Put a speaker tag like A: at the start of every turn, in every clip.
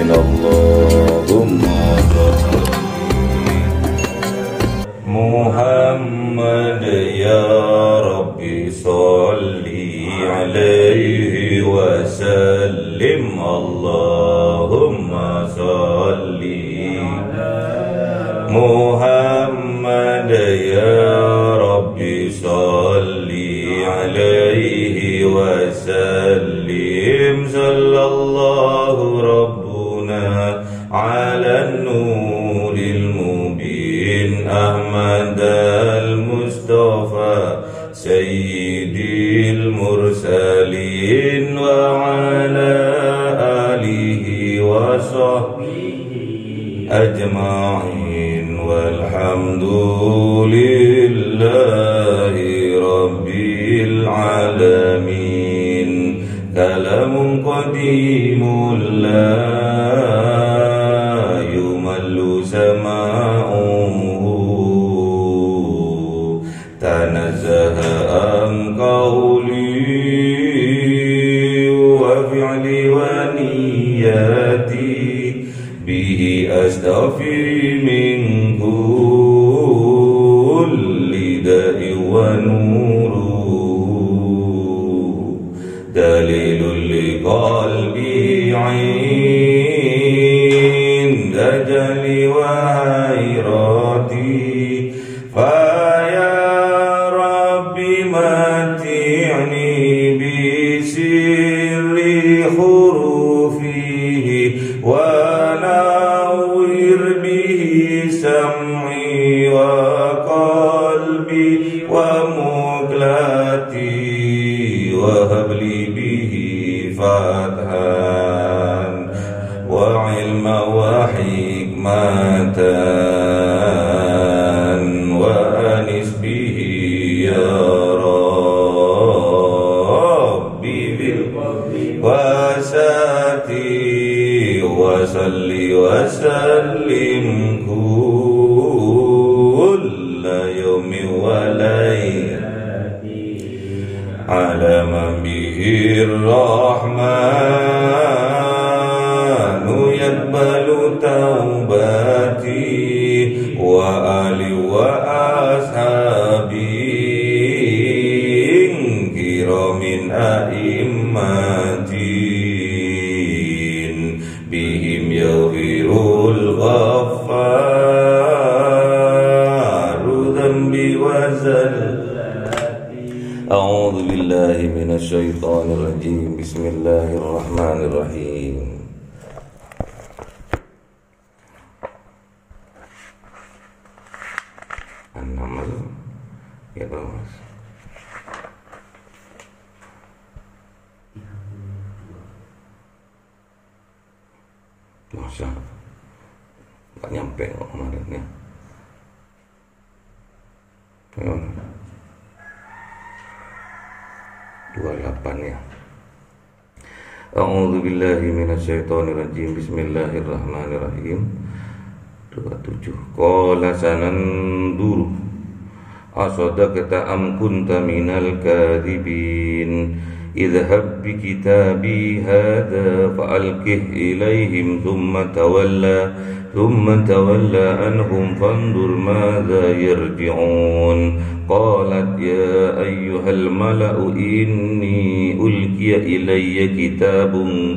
A: Allahumma Muhammad ya Rabbi salli alaihi wa sallim Allahumma salli Muhammad ya Rabbi salli alaihi wa sallim sallallahu rabbuna ala nuril mubin Ahmad al-Mustafa Sayyidil Mursalin wa ala alihi wa sahbihi ajma'in walhamdulillahi rabbil alamin kalamun qadimun la yumallu sama'uhu tanazzaha an qawli wa fi'li wa niyati bihi astaghfir min kulli da'i wa nuru dalilul liqalbi 'inda jali wa hayrati سمعي وقلبي ومقلتي وهب لي به فتحا وعلما وحكمة وأنس به يا ربي بالقلب وساتي وصلي وسلم كل يوم وليلة على من به الرحمن يقبل توبتي وآلي وأصحابي كرام أئمتي بهم يغفر الغفار ذنبي وزلتي أعوذ بالله من الشيطان الرجيم بسم الله الرحمن الرحيم النمل يا بس Masa nggak nyampe kok kemarinnya. 28 ya. A'udzu billahi minasyaitonir rajim. Bismillahirrahmanirrahim. 27. Qala sananduru asadaqta am kunta minal kadhibin. اذهب بكتابي هذا فألقه إليهم ثم تولى عنهم فانظر ماذا يرجعون قالت يا أيها الملأ إني ألقي إلي كتاب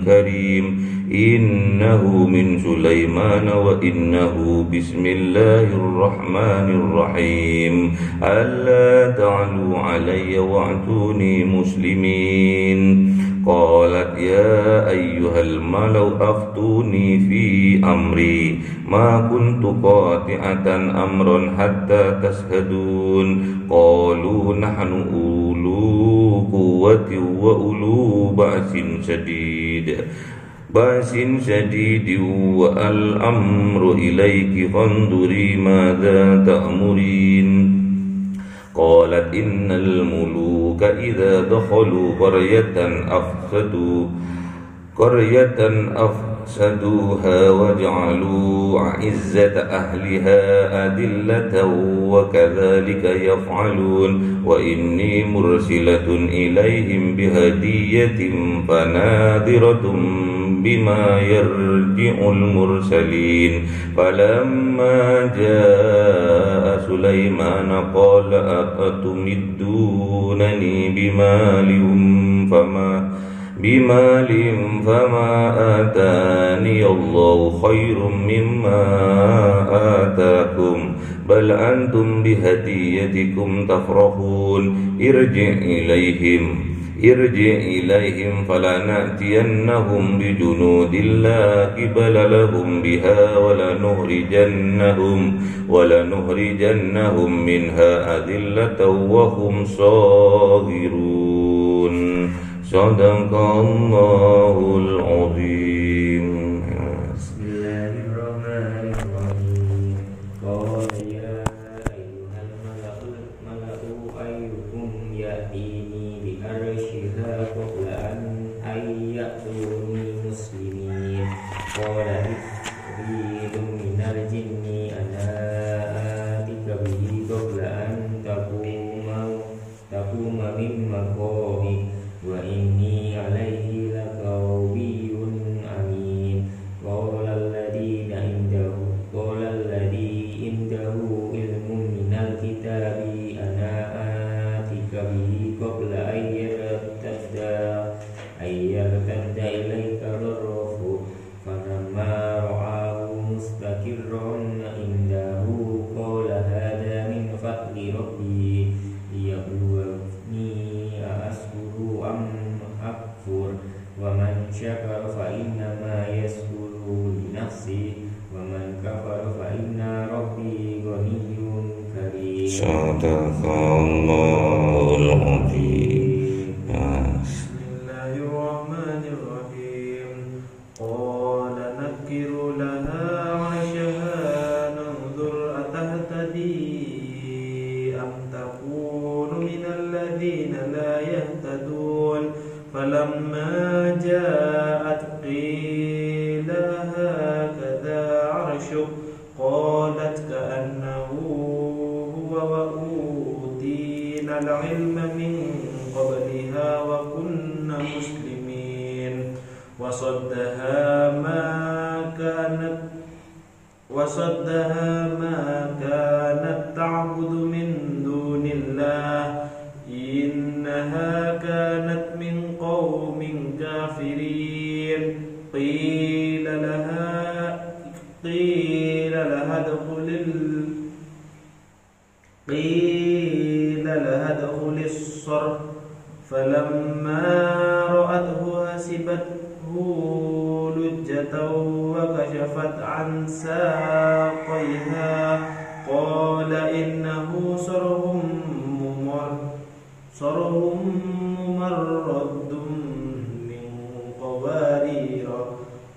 A: كريم إنه من سليمان وإنه بسم الله الرحمن الرحيم ألا تعلوا علي وأتوني مسلمين قالت يا أيها الملأ أفتوني في أمري ما كنت قاطعة أمرا حتى تشهدون قالوا نحن أولو قوة وأولو بأس شديد والأمر إليك فانظري ماذا تأمرين قالت إن الملوك إذا دخلوا قرية وأفسدوها وجعلوا عزة أهلها أذلة وكذلك يفعلون وإني مرسلة إليهم بهدية فناظرة بما يرجع المرسلين فلما جاء سليمان قال أتمدونني بمال فما آتاني الله خير مما آتاكم بل أنتم بهديتكم تفرحون ارجع إليهم فلنأتينهم بجنود لا قبل لهم بها ولنخرجنهم منها أذلة وهم صاغرون صدق الله العظيم.
B: Bismillahirrahmanirrahim. Qala ya ayyuhal mala'u ayyukum ya'tini bi arsyiha qabla an ya'tuni muslimin. Qala ridun minal jinni ana atika bihi qabla an taquma min maqami wa inni alaihi laqawiyyun amin. Qala alladhi indahu ilmun minal kitabi ana atika bihi qabla ayyartadda ilayka darruhu falamma ra'ahu mustaqirran indahu qala hadha min fadli rabbi liyabluwani ashkuru am akfur wa man syakara fa innama yashkuru li nafsi wa man kafara fa inna rabbi ghaniyyun karim.
A: Sadaqallahul azim.
C: Bismillahirrahmanirrahim. Qala nakiru laha 'arsyaha nanzur atahtadi am takunu minal ladzina la yahtadun falamma ja'at qila hakadha 'arsyuk qalat ka'annahu huwa wa utina al-'ilma min qabliha wa kunna muslimin وصدها ما كانت تعبد من دون الله إنها كانت من قوم كافرين قيل لها ادخل الصرح فلما رأته حسبته لجة وكشفت عن ساقيها قال إنه صرح ممرد من قوارير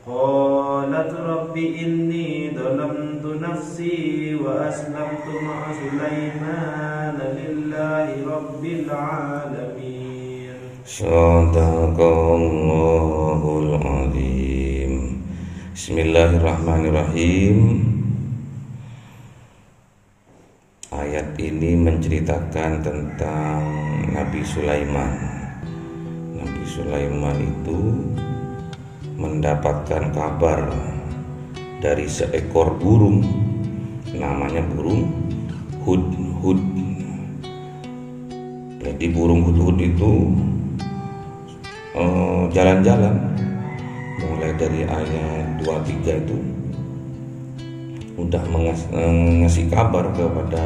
C: قالت رب إني ظلمت نفسي وأسلمت مع سليمان لله رب العالمين.
A: Sadaqallahul azim. Bismillahirrahmanirrahim. Ayat ini menceritakan tentang Nabi Sulaiman. Nabi Sulaiman itu mendapatkan kabar dari seekor burung, namanya burung hudhud. Jadi burung hudhud itu jalan-jalan mulai dari ayat 23 itu udah ngasih kabar kepada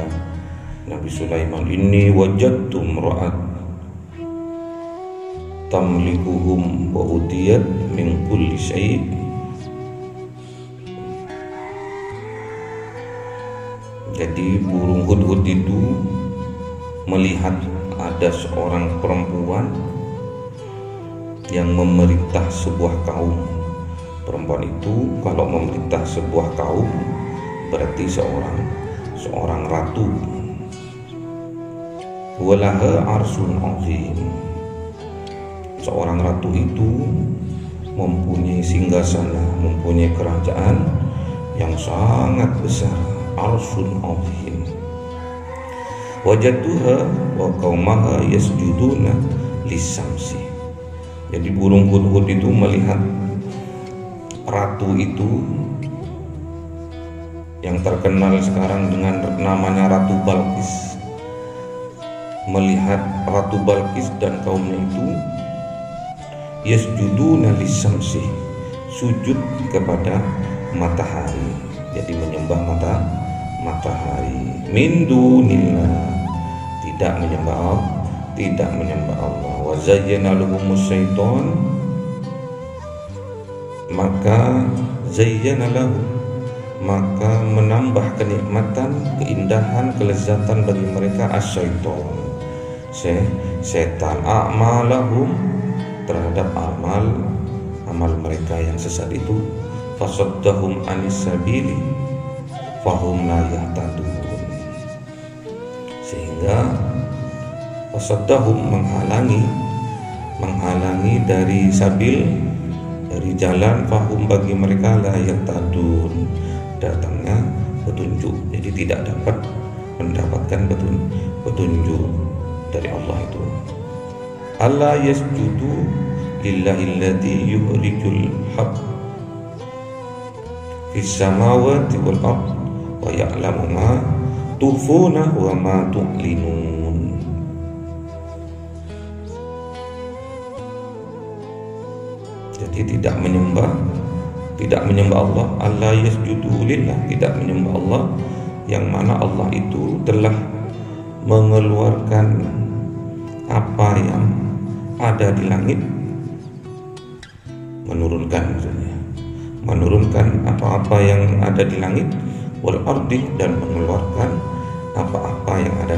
A: Nabi Sulaiman, ini wajadtum ra'at tamlikuhum wa utiyat min kulli syai'. Jadi burung hudhud itu melihat ada seorang perempuan yang memerintah sebuah kaum. Perempuan itu kalau memerintah sebuah kaum berarti seorang ratu. Walaha arsun azim. Seorang ratu itu mempunyai singgasana, mempunyai kerajaan yang sangat besar, arsyun azim. Wajadtuha wa qaumaha yasjuduna lisamsi. Jadi burung hudhud itu melihat ratu itu yang terkenal sekarang dengan namanya Ratu Balqis, melihat Ratu Balqis dan kaumnya itu yasjuduna lisamsi, sujud kepada matahari, jadi menyembah matahari, min dunillah, tidak menyembah Allah. Wa zayyana lahumus syaiton, maka zayyana lahu, maka menambah kenikmatan, keindahan, kelezatan bagi mereka asyaiton, setan, a'malahum, terhadap amal mereka yang sesat itu, fasaddahum anis sabili fahum la yahtadun, sehingga fasaddahum menghalangi dari sabil, dari jalan, fahum bagi mereka la yahtadun, datangnya petunjuk, jadi tidak dapat mendapatkan petunjuk dari Allah itu. Allah yasjudu lillahilladzi yukhrijul hab fis samawati wal ard wa ya'lamu ma tukhfuna wa ma tu'linun. Jadi tidak menyembah Allah. Allah yasjudu lillah, tidak menyembah Allah, yang mana Allah itu telah mengeluarkan apa yang ada di langit, menurunkan apa-apa yang ada di langit, wal ardi, dan mengeluarkan apa-apa yang ada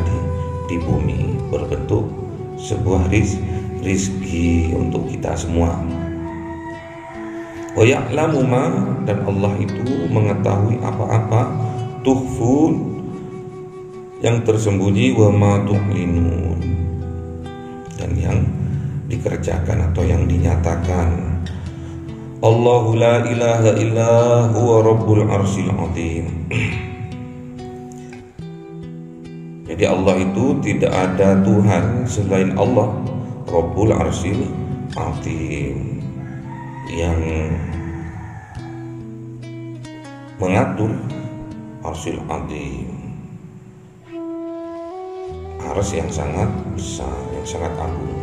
A: di bumi, berbentuk sebuah rizki untuk kita semua. Wa ya'lamu ma, dan Allah itu mengetahui apa-apa, tukhfun, yang tersembunyi, wa ma tu'linun, dan yang dikerjakan atau yang dinyatakan. Allahu la ilaha illa huwa rabbul arsyil azim. Jadi Allah itu tidak ada Tuhan selain Allah, Rabbul arsyil azim, yang mengatur arsyil azim, ars yang sangat besar, yang sangat agung.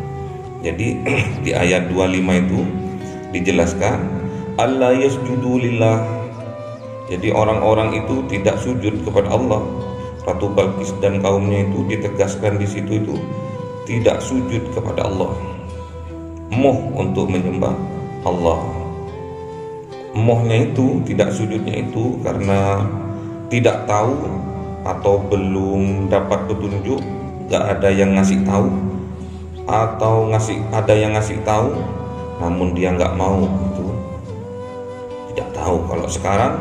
A: Jadi di ayat 25 itu dijelaskan Allah yasjudu lillah. Jadi orang-orang itu tidak sujud kepada Allah. Ratu Balqis dan kaumnya itu ditegaskan di situ itu tidak sujud kepada Allah. Moh untuk menyembah Allah. Mohnya itu, tidak sujudnya itu karena tidak tahu atau belum dapat petunjuk, gak ada yang ngasih tahu, atau ada yang ngasih tahu namun dia nggak mau, itu tidak tahu. Kalau sekarang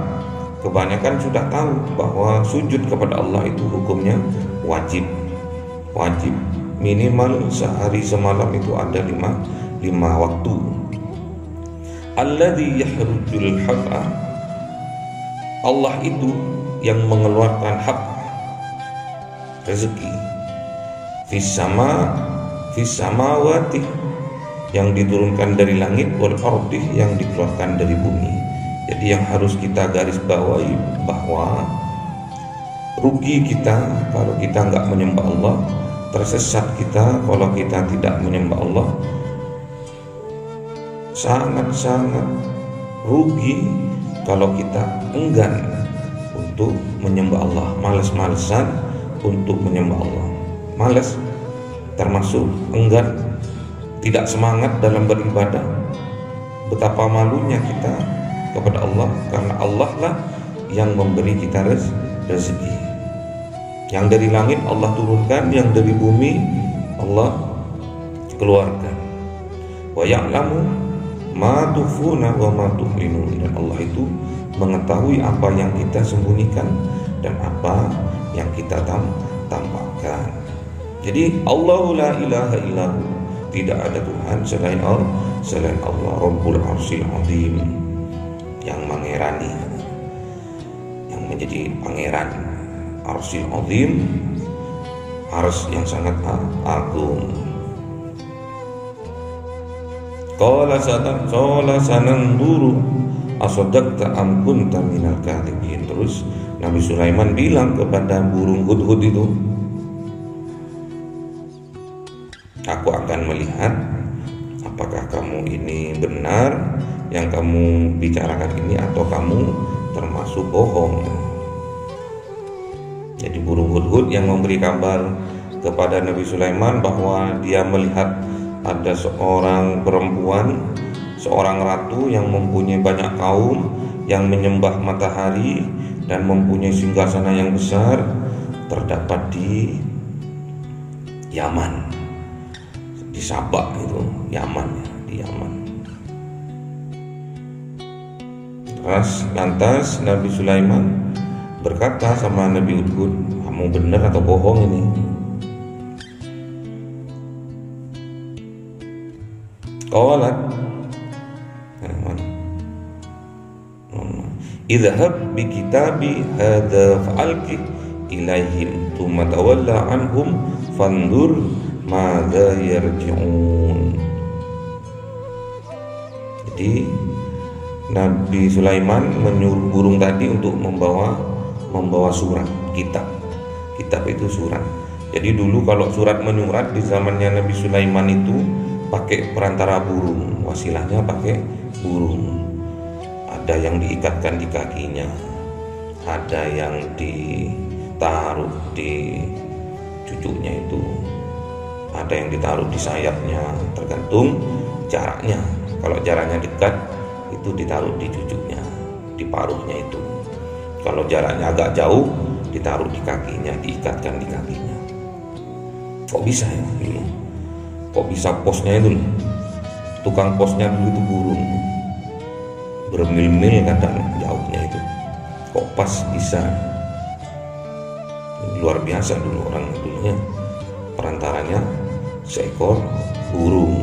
A: kebanyakan sudah tahu bahwa sujud kepada Allah itu hukumnya wajib, minimal sehari semalam itu ada lima waktu. Alladzi yahrujul hab'a, Allah itu yang mengeluarkan hab, rezeki, fis samawati, yang diturunkan dari langit, wal ardi, yang dikeluarkan dari bumi. Jadi yang harus kita garis bawahi bahwa rugi kita kalau kita nggak menyembah Allah, tersesat kita kalau kita tidak menyembah Allah, sangat-sangat rugi kalau kita enggan untuk menyembah Allah, malas-malesan untuk menyembah Allah, malas, termasuk enggan, tidak semangat dalam beribadah. Betapa malunya kita kepada Allah, karena Allah lah yang memberi kita rezeki. Yang dari langit Allah turunkan, yang dari bumi Allah keluarkan. Wa ya'lamu ma tukhfuna wa ma tu'linun, dan Allah itu mengetahui apa yang kita sembunyikan dan apa yang kita tampakkan. Jadi Allahu la ilaha illahu, tidak ada Tuhan selain Allah, Rabbul Arsyil Azim, yang mengerani, yang menjadi pangeran Arsyil Azim, ars yang sangat agung. Qala sananduru asadaqta am kunta minal kadhibin. Terus Nabi Sulaiman bilang kepada burung hudhud itu, aku akan melihat apakah kamu ini benar yang kamu bicarakan ini atau kamu termasuk bohong. Jadi burung hudhud yang memberi kabar kepada Nabi Sulaiman bahwa dia melihat ada seorang perempuan, seorang ratu yang mempunyai banyak kaum, yang menyembah matahari dan mempunyai singgasana yang besar, terdapat di Yaman, di Sabak itu, Yaman, di Yaman. Lantas Nabi Sulaiman berkata sama Nabi Hudhud, kamu benar atau bohong ini? Qalat, idhhab bi kitabi hadza fa'alqi ilaihim thumma tawalla anhum fandur madza yarji'un. Jadi Nabi Sulaiman menyuruh burung tadi untuk membawa surat, kitab. Kitab itu surat. Jadi dulu kalau surat menyurat di zamannya Nabi Sulaiman itu pakai perantara burung, wasilahnya pakai burung. Ada yang diikatkan di kakinya, ada yang ditaruh di cucuknya itu, ada yang ditaruh di sayapnya, tergantung jaraknya. Kalau jaraknya dekat itu ditaruh di cucuknya, di paruhnya itu. Kalau jaraknya agak jauh ditaruh di kakinya, diikatkan di kakinya. Kok bisa ya dulu? Kok bisa posnya itu? Tukang posnya dulu itu burung, bermil-mil kadang jauhnya itu. Kok pas bisa? Luar biasa dulu orang dulunya, perantaranya seekor burung.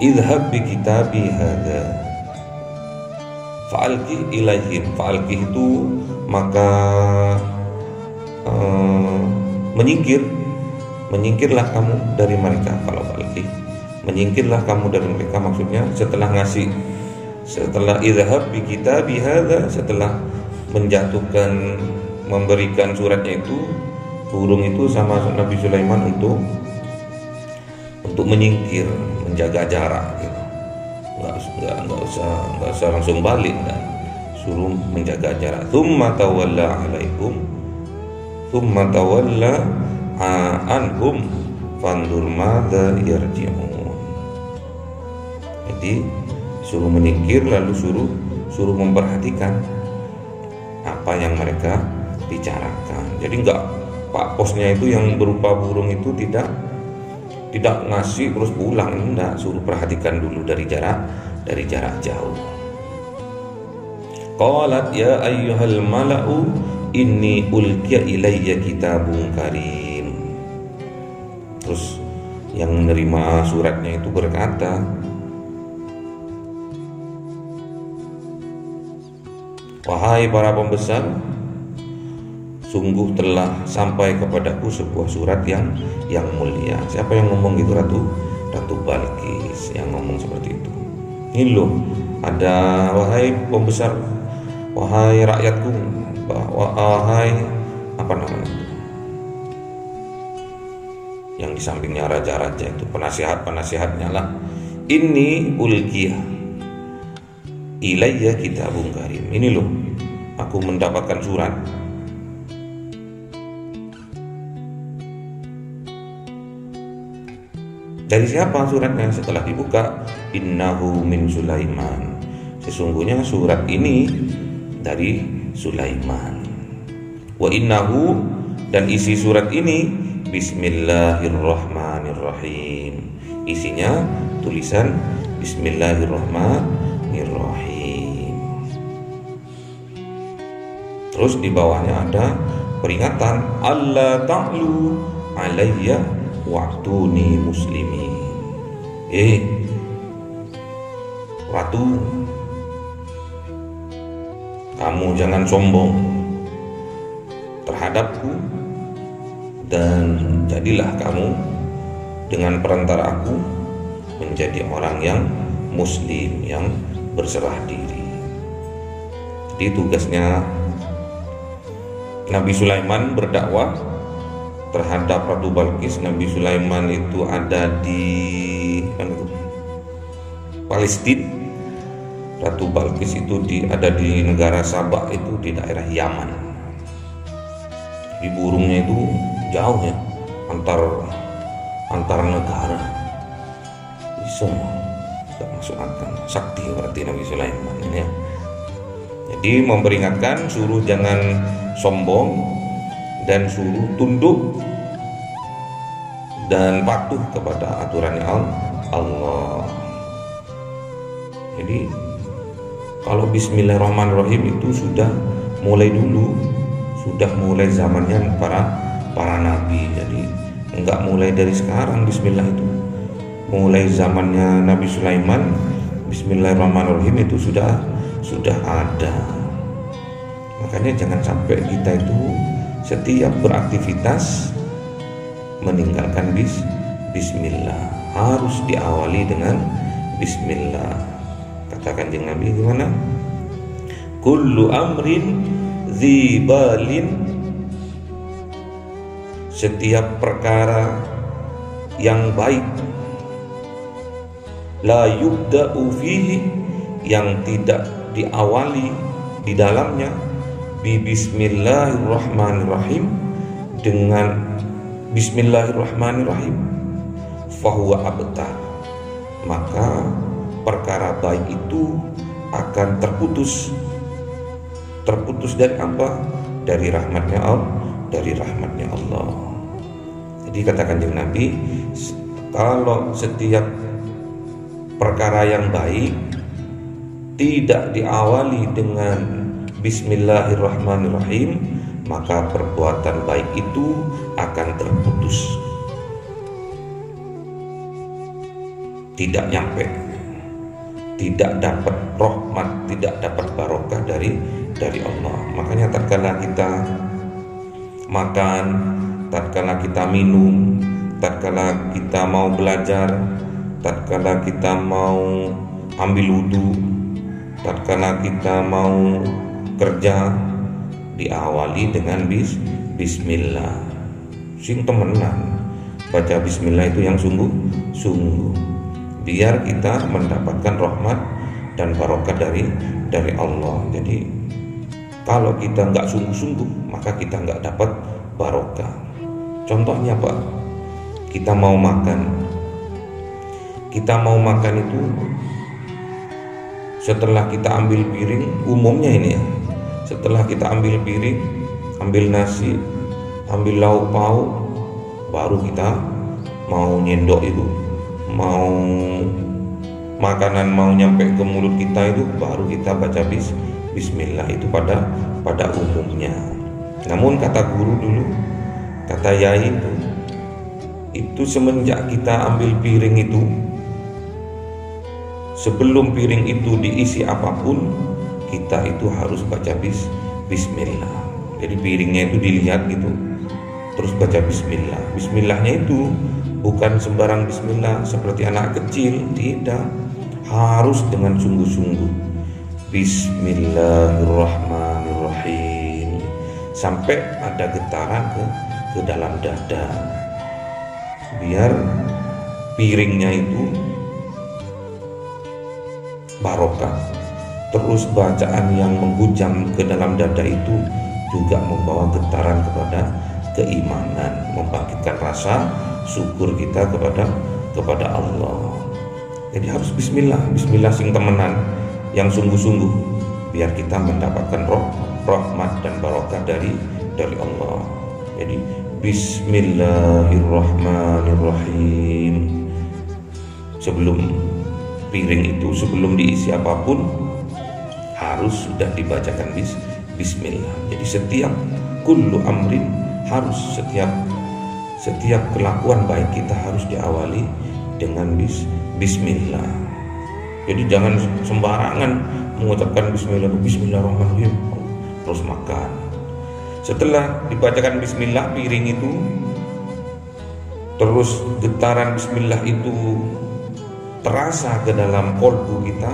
A: Idhhab bi kitabi hadza fa'alqi ilaihim. Fa'alqi itu maka menyingkirlah kamu dari mereka. Kalau fa'alqi, menyingkirlah kamu dari mereka, maksudnya setelah idhhab bi kitabi hadza, setelah menjatuhkan, memberikan suratnya itu, burung itu sama Nabi Sulaiman untuk menyingkir, menjaga jarak gitu. Nggak usah langsung balik, dan suruh menjaga jarak. Tsumma tawalla anhum fandur madza yarji'un. Jadi suruh menyingkir, lalu suruh memperhatikan apa yang mereka bicarakan. Jadi enggak, Pak posnya itu yang berupa burung itu tidak ngasih terus pulang, enggak, suruh perhatikan dulu dari jarak jauh. Qalat ya ayyuhal mala'u inni ulqiya ilayya kitabun karim. Terus yang menerima suratnya itu berkata, wahai para pembesar, sungguh telah sampai kepadaku sebuah surat yang mulia. Siapa yang ngomong gitu? Ratu Balqis yang ngomong seperti itu. Ini loh, ada wahai pembesar, wahai rakyatku, wahai apa namanya itu, yang di sampingnya raja-raja itu, penasihatnya lah. Ini ulqiyah ilayya kitabun karim. Ini loh, aku mendapatkan surat. Dari siapa suratnya? Setelah dibuka, innahu min Sulaiman. Sesungguhnya surat ini dari Sulaiman. Wa innahu, dan isi surat ini bismillahirrahmanirrahim. Isinya tulisan bismillahirrahmanirrahim. Terus di bawahnya ada peringatan, alla ta'lu alayya wa'tuni muslimin. Ratu, kamu jangan sombong terhadapku, dan jadilah kamu dengan perantara aku menjadi orang yang muslim, yang berserah diri. Jadi tugasnya Nabi Sulaiman berdakwah terhadap Ratu Balqis. Nabi Sulaiman itu ada di Palestina, Ratu Balqis itu ada di negara Sabak, itu di daerah Yaman. Di burungnya itu jauh ya, antar negara, bisa tidak masuk akal. Sakti berarti Nabi Sulaiman ini ya. Jadi memperingatkan, suruh jangan sombong dan suruh tunduk dan patuh kepada aturannya Allah. Jadi kalau Bismillahirrahmanirrahim itu sudah mulai dulu, sudah mulai zamannya para nabi. Jadi enggak mulai dari sekarang Bismillah itu, mulai zamannya Nabi Sulaiman Bismillahirrahmanirrahim itu sudah ada. Makanya jangan sampai kita itu setiap beraktivitas meninggalkan Bismillah, harus diawali dengan Bismillah. Katakan dengan Nabi gimana? Kullu amrin dzibalin, setiap perkara yang baik, la yubda'u fihi, yang tidak diawali di dalamnya, bi bismillahirrahmanirrahim, dengan bismillahirrahmanirrahim, fahuwa abtar, maka perkara baik itu akan terputus dari apa? Dari rahmatnya Allah. Jadi katakan dengan Nabi, kalau setiap perkara yang baik tidak diawali dengan bismillahirrahmanirrahim, maka perbuatan baik itu akan terputus, tidak nyampe, tidak dapat rahmat, tidak dapat barokah dari Allah. Makanya tatkala kita makan, tatkala kita minum, tatkala kita mau belajar, tatkala kita mau ambil wudu, tatkala kita mau kerja, diawali dengan bismillah. Sing temenan baca bismillah itu yang sungguh-sungguh, biar kita mendapatkan rahmat dan barokah dari Allah. Jadi kalau kita nggak sungguh-sungguh, maka kita nggak dapat barokah. Contohnya apa? Kita mau makan itu setelah kita ambil piring, umumnya ini ya, setelah kita ambil piring, ambil nasi, ambil lauk pauk, baru kita mau nyendok itu, mau makanan mau nyampe ke mulut kita itu, baru kita baca bismillah. Itu pada umumnya. Namun kata guru dulu, kata yai itu semenjak kita ambil piring itu, sebelum piring itu diisi apapun, kita itu harus baca bismillah. Jadi piringnya itu dilihat gitu, terus baca bismillah. Bismillahnya itu bukan sembarang bismillah seperti anak kecil, tidak, harus dengan sungguh-sungguh. Bismillahirrahmanirrahim, sampai ada getaran ke dalam dada, biar piringnya itu barokah. Terus bacaan yang menghujam ke dalam dada itu juga membawa getaran kepada keimanan, membangkitkan rasa syukur kita kepada Allah. Jadi harus bismillah sing temenan, yang sungguh-sungguh, biar kita mendapatkan rahmat dan barokah dari Allah. Jadi bismillahirrahmanirrahim. Sebelum piring itu, sebelum diisi apapun, harus sudah dibacakan bismillah. Jadi setiap kullu amrin, harus setiap kelakuan baik kita harus diawali dengan bismillah. Jadi jangan sembarangan mengucapkan bismillahirrahmanirrahim terus makan. Setelah dibacakan bismillah, piring itu terus getaran bismillah itu terasa ke dalam kolbu kita,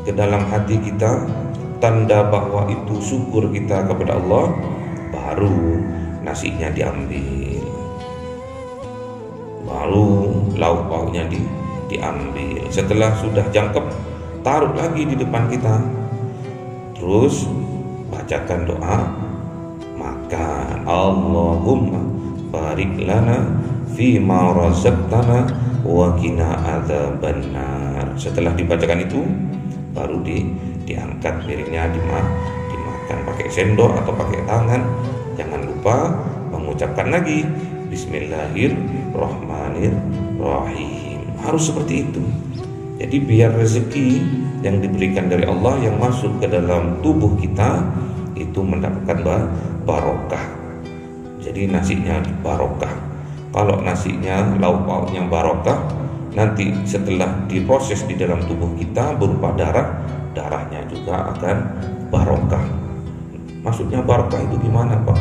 A: ke dalam hati kita, tanda bahwa itu syukur kita kepada Allah, baru nasinya diambil, baru lauk pauknya diambil. Setelah sudah jangkep, taruh lagi di depan kita, terus bacakan doa makan. Allahumma barik lana fima razaqtana wa qina adzabannar. Setelah dibacakan itu, baru diangkat piringnya, dimakan pakai sendok atau pakai tangan. Jangan lupa mengucapkan lagi bismillahirrahmanirrahim. Harus seperti itu. Jadi biar rezeki yang diberikan dari Allah yang masuk ke dalam tubuh kita itu mendapatkan barokah. Jadi nasinya barokah. Kalau nasinya, lauk pauknya barokah, nanti setelah diproses di dalam tubuh kita berupa darahnya juga akan barokah. Maksudnya barokah itu gimana, Pak?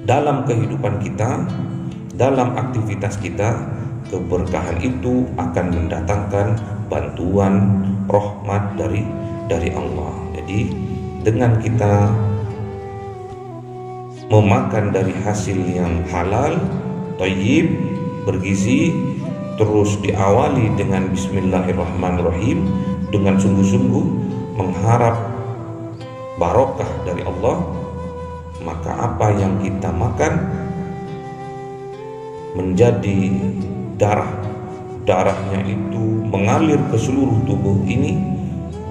A: Dalam kehidupan kita, dalam aktivitas kita, keberkahan itu akan mendatangkan bantuan rahmat dari Allah. Jadi dengan kita memakan dari hasil yang halal, thayyib, bergizi, terus diawali dengan bismillahirrahmanirrahim, dengan sungguh-sungguh mengharap barokah dari Allah, maka apa yang kita makan menjadi darahnya itu mengalir ke seluruh tubuh ini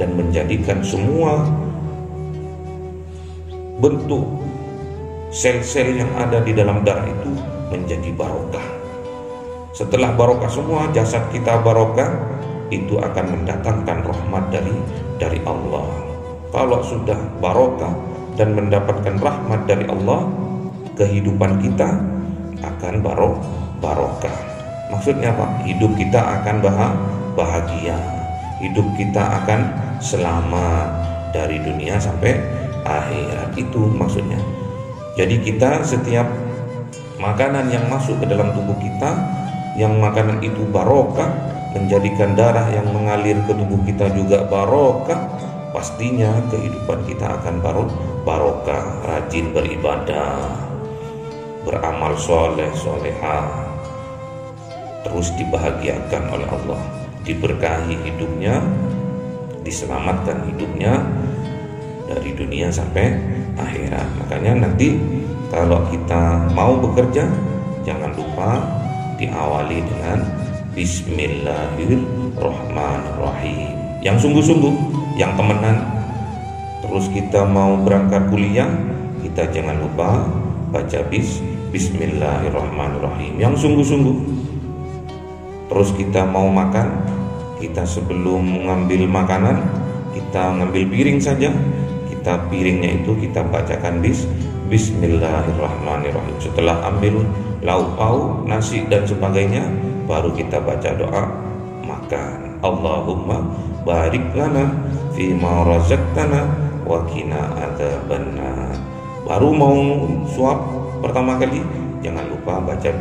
A: dan menjadikan semua bentuk sel-sel yang ada di dalam darah itu menjadi barokah. Setelah barokah semua, jasad kita barokah, itu akan mendatangkan rahmat dari Allah. Kalau sudah barokah dan mendapatkan rahmat dari Allah, kehidupan kita akan barokah. Maksudnya apa? Hidup kita akan bahagia, hidup kita akan selamat dari dunia sampai akhirat. Itu maksudnya. Jadi kita setiap makanan yang masuk ke dalam tubuh kita, yang makanan itu barokah, menjadikan darah yang mengalir ke tubuh kita juga barokah, pastinya kehidupan kita akan barokah. Rajin beribadah, beramal solehah, terus dibahagiakan oleh Allah, diberkahi hidupnya, diselamatkan hidupnya dari dunia sampai akhirat. Makanya nanti kalau kita mau bekerja, jangan lupa diawali dengan bismillahirrahmanirrahim. Yang sungguh-sungguh, yang temenan. Terus kita mau berangkat kuliah, kita jangan lupa baca bismillahirrahmanirrahim. Yang sungguh-sungguh. Terus kita mau makan, kita sebelum mengambil makanan, kita ngambil piring saja, piringnya itu kita bacakan bismillahirrahmanirrahim. Setelah ambil lauk pauk, nasi dan sebagainya, baru kita baca doa makan. Allahumma barik lana fima razaqtana wa qina adzabannar. Baru mau suap pertama kali, jangan lupa baca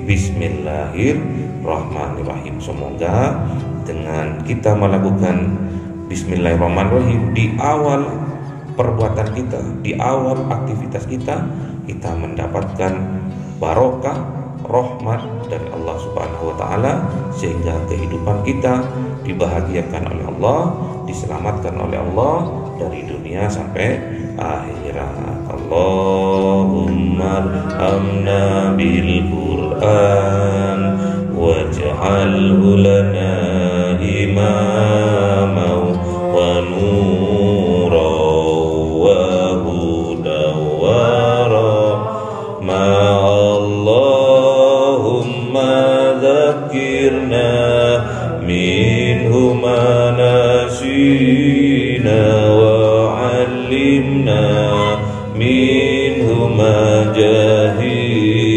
A: bismillahirrahmanirrahim. Semoga dengan kita melakukan bismillahirrahmanirrahim di awal perbuatan kita, di awal aktivitas kita mendapatkan barokah, rahmat dari Allah Subhanahu wa taala, sehingga kehidupan kita dibahagiakan oleh Allah, diselamatkan oleh Allah dari dunia sampai akhirat. Allahumma amna bil Qur'an waj'alhu lana imama wa nura wa huda wa rahma. Allahumma dzakirna minhu ma nasina wa علمنا منه ما جهلنا